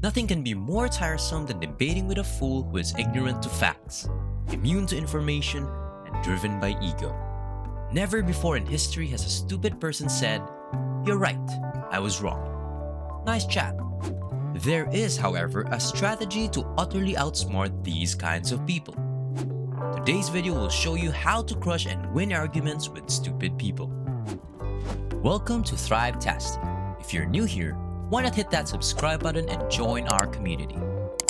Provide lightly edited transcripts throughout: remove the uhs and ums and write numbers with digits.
Nothing can be more tiresome than debating with a fool who is ignorant to facts, immune to information, and driven by ego. Never before in history has a stupid person said, "You're right, I was wrong." Nice chat. There is, however, a strategy to utterly outsmart these kinds of people. Today's video will show you how to crush and win arguments with stupid people. Welcome to Thrivetastic. If you're new here, why not hit that subscribe button and join our community?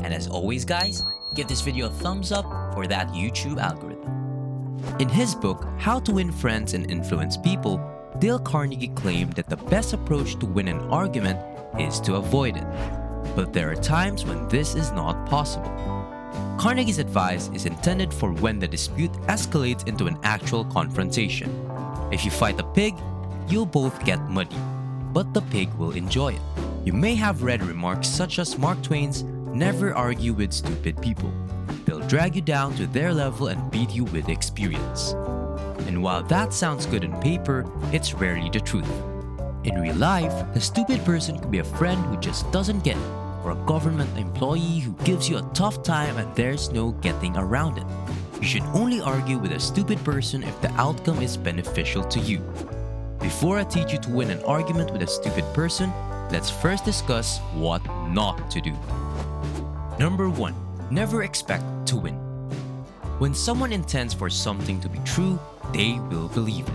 And as always guys, give this video a thumbs up for that YouTube algorithm. In his book, How to Win Friends and Influence People, Dale Carnegie claimed that the best approach to win an argument is to avoid it. But there are times when this is not possible. Carnegie's advice is intended for when the dispute escalates into an actual confrontation. If you fight a pig, you'll both get muddy, but the pig will enjoy it. You may have read remarks such as Mark Twain's, "Never argue with stupid people. They'll drag you down to their level and beat you with experience." And while that sounds good on paper, it's rarely the truth. In real life, a stupid person could be a friend who just doesn't get it, or a government employee who gives you a tough time and there's no getting around it. You should only argue with a stupid person if the outcome is beneficial to you. Before I teach you to win an argument with a stupid person, let's first discuss what not to do. Number 1. Never expect to win. When someone intends for something to be true, they will believe it.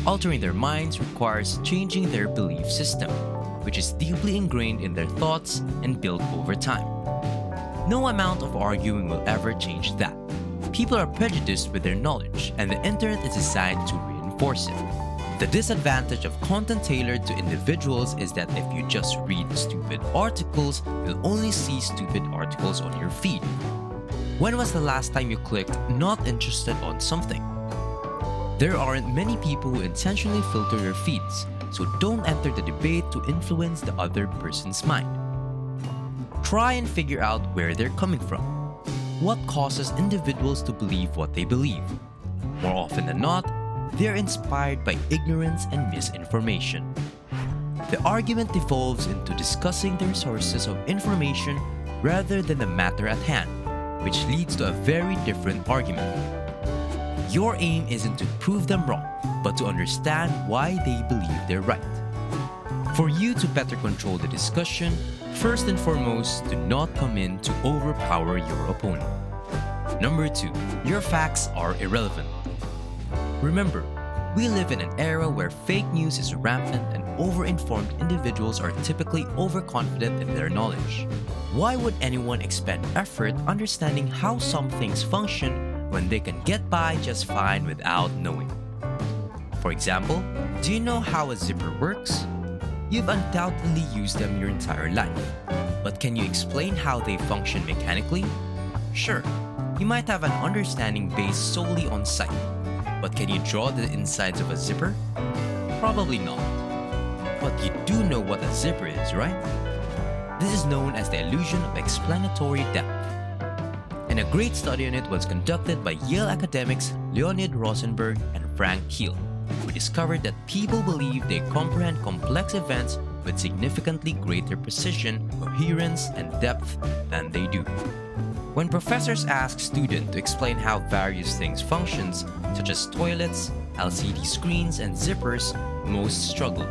Altering their minds requires changing their belief system, which is deeply ingrained in their thoughts and built over time. No amount of arguing will ever change that. People are prejudiced with their knowledge, and the internet is designed to reinforce it. The disadvantage of content tailored to individuals is that if you just read stupid articles, you'll only see stupid articles on your feed. When was the last time you clicked "not interested" on something? There aren't many people who intentionally filter your feeds, so don't enter the debate to influence the other person's mind. Try and figure out where they're coming from. What causes individuals to believe what they believe? More often than not, they're inspired by ignorance and misinformation. The argument devolves into discussing their sources of information rather than the matter at hand, which leads to a very different argument. Your aim isn't to prove them wrong, but to understand why they believe they're right. For you to better control the discussion, first and foremost, do not come in to overpower your opponent. Number 2. Your facts are irrelevant. Remember, we live in an era where fake news is rampant and over-informed individuals are typically overconfident in their knowledge. Why would anyone expend effort understanding how some things function when they can get by just fine without knowing? For example, do you know how a zipper works? You've undoubtedly used them your entire life. But can you explain how they function mechanically? Sure, you might have an understanding based solely on sight. But can you draw the insides of a zipper? Probably not. But you do know what a zipper is, right? This is known as the illusion of explanatory depth. And a great study on it was conducted by Yale academics Leonid Rosenberg and Frank Keel, who discovered that people believe they comprehend complex events with significantly greater precision, coherence, and depth than they do. When professors ask students to explain how various things function, such as toilets, LCD screens, and zippers, most struggle.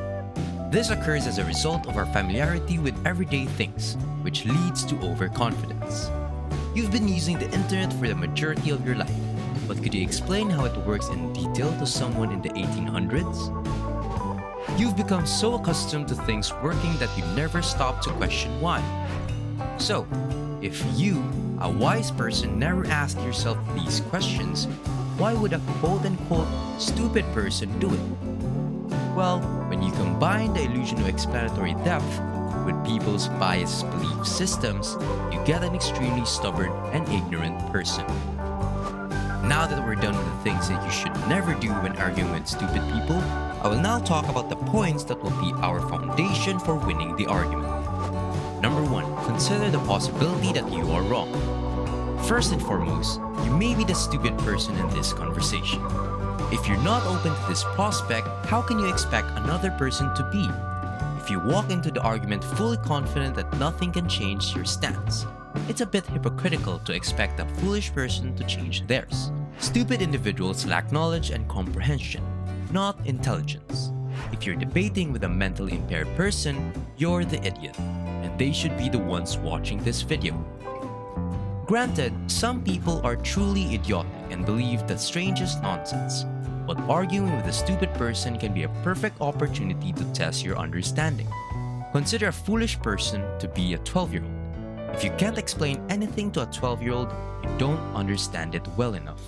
This occurs as a result of our familiarity with everyday things, which leads to overconfidence. You've been using the internet for the majority of your life, but could you explain how it works in detail to someone in the 1800s? You've become so accustomed to things working that you never stop to question why. So, if you, a wise person, never ask yourself these questions, why would a quote-unquote stupid person do it? Well, when you combine the illusion of explanatory depth with people's biased belief systems, you get an extremely stubborn and ignorant person. Now that we're done with the things that you should never do when arguing with stupid people, I will now talk about the points that will be our foundation for winning the argument. Number 1. Consider the possibility that you are wrong. First and foremost, you may be the stupid person in this conversation. If you're not open to this prospect, how can you expect another person to be? If If you walk into the argument fully confident that nothing can change your stance, it's a bit hypocritical to expect a foolish person to change theirs. Stupid individuals lack knowledge and comprehension, not intelligence. If you're debating with a mentally impaired person, you're the idiot, and they should be the ones watching this video. Granted, some people are truly idiotic and believe the strangest nonsense, but arguing with a stupid person can be a perfect opportunity to test your understanding. Consider a foolish person to be a 12-year-old. If you can't explain anything to a 12-year-old, you don't understand it well enough.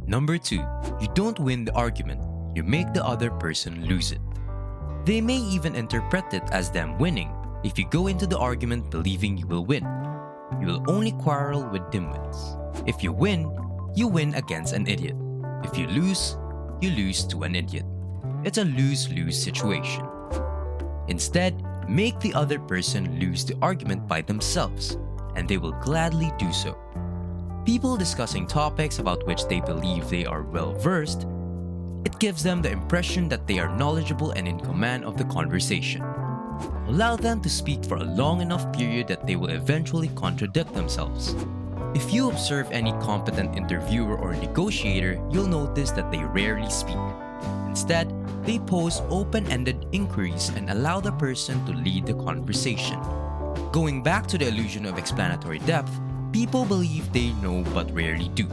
Number 2, you don't win the argument, you make the other person lose it. They may even interpret it as them winning if you go into the argument believing you will win. You will only quarrel with dimwits. If you win against an idiot. If you lose to an idiot. It's a lose-lose situation. Instead, make the other person lose the argument by themselves, and they will gladly do so. People discussing topics about which they believe they are well-versed, it gives them the impression that they are knowledgeable and in command of the conversation. Allow them to speak for a long enough period that they will eventually contradict themselves. If you observe any competent interviewer or negotiator, you'll notice that they rarely speak. Instead, they pose open-ended inquiries and allow the person to lead the conversation. Going back to the illusion of explanatory depth, people believe they know but rarely do.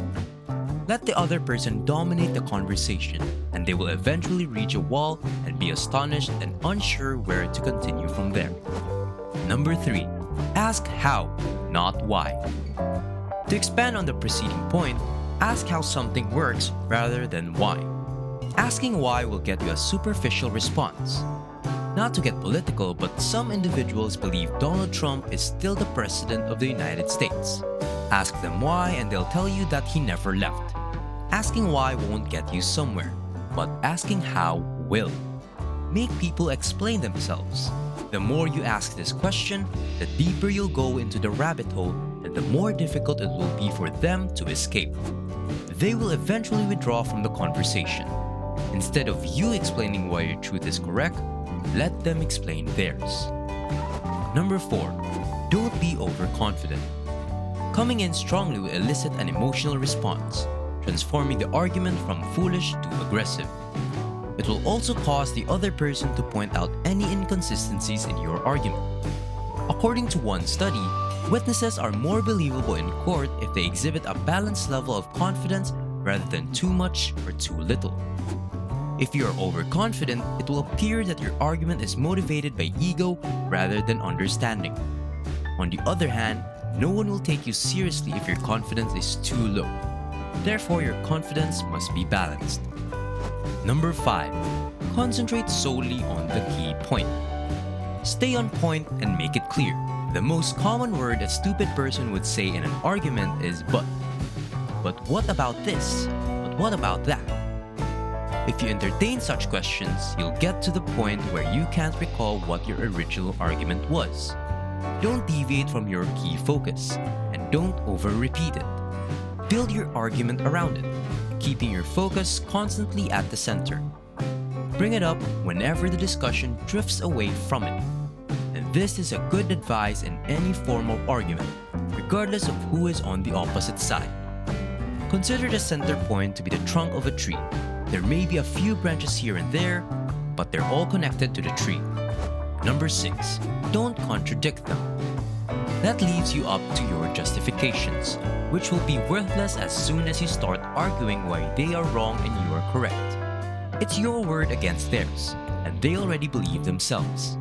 Let the other person dominate the conversation, and they will eventually reach a wall and be astonished and unsure where to continue from there. Number 3, ask how, not why. To expand on the preceding point, ask how something works rather than why. Asking why will get you a superficial response. Not to get political, but some individuals believe Donald Trump is still the President of the United States. Ask them why and they'll tell you that he never left. Asking why won't get you somewhere, but asking how will. Make people explain themselves. The more you ask this question, the deeper you'll go into the rabbit hole and the more difficult it will be for them to escape. They will eventually withdraw from the conversation. Instead of you explaining why your truth is correct, let them explain theirs. Number 4, don't be overconfident. Coming in strongly will elicit an emotional response, transforming the argument from foolish to aggressive. It will also cause the other person to point out any inconsistencies in your argument. According to one study, witnesses are more believable in court if they exhibit a balanced level of confidence rather than too much or too little. If you are overconfident, it will appear that your argument is motivated by ego rather than understanding. On the other hand, no one will take you seriously if your confidence is too low. Therefore, your confidence must be balanced. Number 5, concentrate solely on the key point. Stay on point and make it clear. The most common word a stupid person would say in an argument is but. But what about this? But what about that? If you entertain such questions, you'll get to the point where you can't recall what your original argument was. Don't deviate from your key focus, and don't over-repeat it. Build your argument around it, keeping your focus constantly at the center. Bring it up whenever the discussion drifts away from it. And this is a good advice in any formal argument, regardless of who is on the opposite side. Consider the center point to be the trunk of a tree. There may be a few branches here and there, but they're all connected to the tree. Number 6, don't contradict them. That leaves you up to your justifications, which will be worthless as soon as you start arguing why they are wrong and you are correct. It's your word against theirs, and they already believe themselves.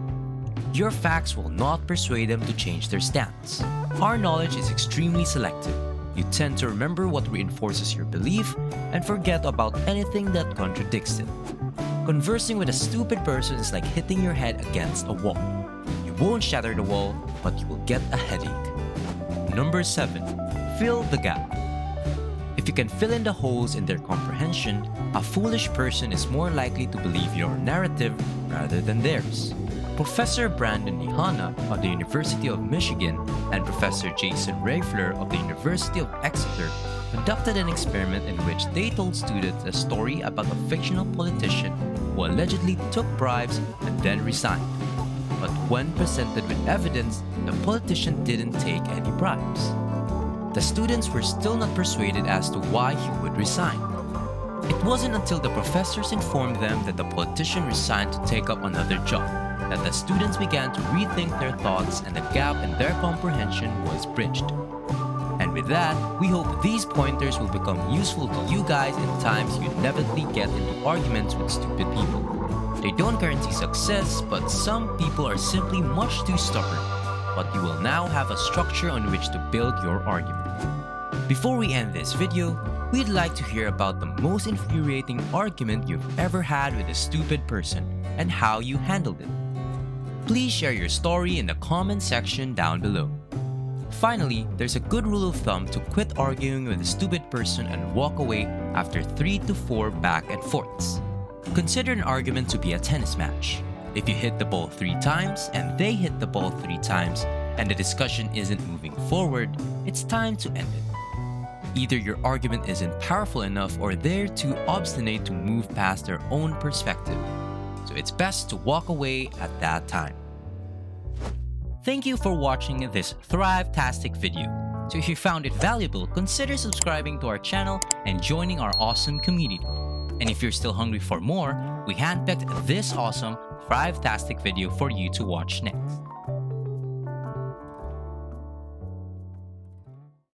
Your facts will not persuade them to change their stance. Our knowledge is extremely selective. You tend to remember what reinforces your belief and forget about anything that contradicts it. Conversing with a stupid person is like hitting your head against a wall. You won't shatter the wall, but you will get a headache. Number 7, fill the gap. If you can fill in the holes in their comprehension, a foolish person is more likely to believe your narrative rather than theirs. Professor Brandon Nihana of the University of Michigan and Professor Jason Reifler of the University of Exeter conducted an experiment in which they told students a story about a fictional politician who allegedly took bribes and then resigned. but when presented with evidence, the politician didn't take any bribes. The students were still not persuaded as to why he would resign. It wasn't until the professors informed them that the politician resigned to take up another job that the students began to rethink their thoughts and the gap in their comprehension was bridged. And with that, we hope these pointers will become useful to you guys in times you inevitably get into arguments with stupid people. They don't guarantee success, but some people are simply much too stubborn. But you will now have a structure on which to build your argument. Before we end this video, we'd like to hear about the most infuriating argument you've ever had with a stupid person and how you handled it. Please share your story in the comment section down below. Finally, there's a good rule of thumb to quit arguing with a stupid person and walk away after 3 to 4 back and forths. Consider an argument to be a tennis match. If you hit the ball 3 times and they hit the ball 3 times and the discussion isn't moving forward, it's time to end it. Either your argument isn't powerful enough or they're too obstinate to move past their own perspective. So it's best to walk away at that time. Thank you for watching this Thrivetastic video. So if you found it valuable, consider subscribing to our channel and joining our awesome community. And if you're still hungry for more, we handpicked this awesome Thrivetastic video for you to watch next.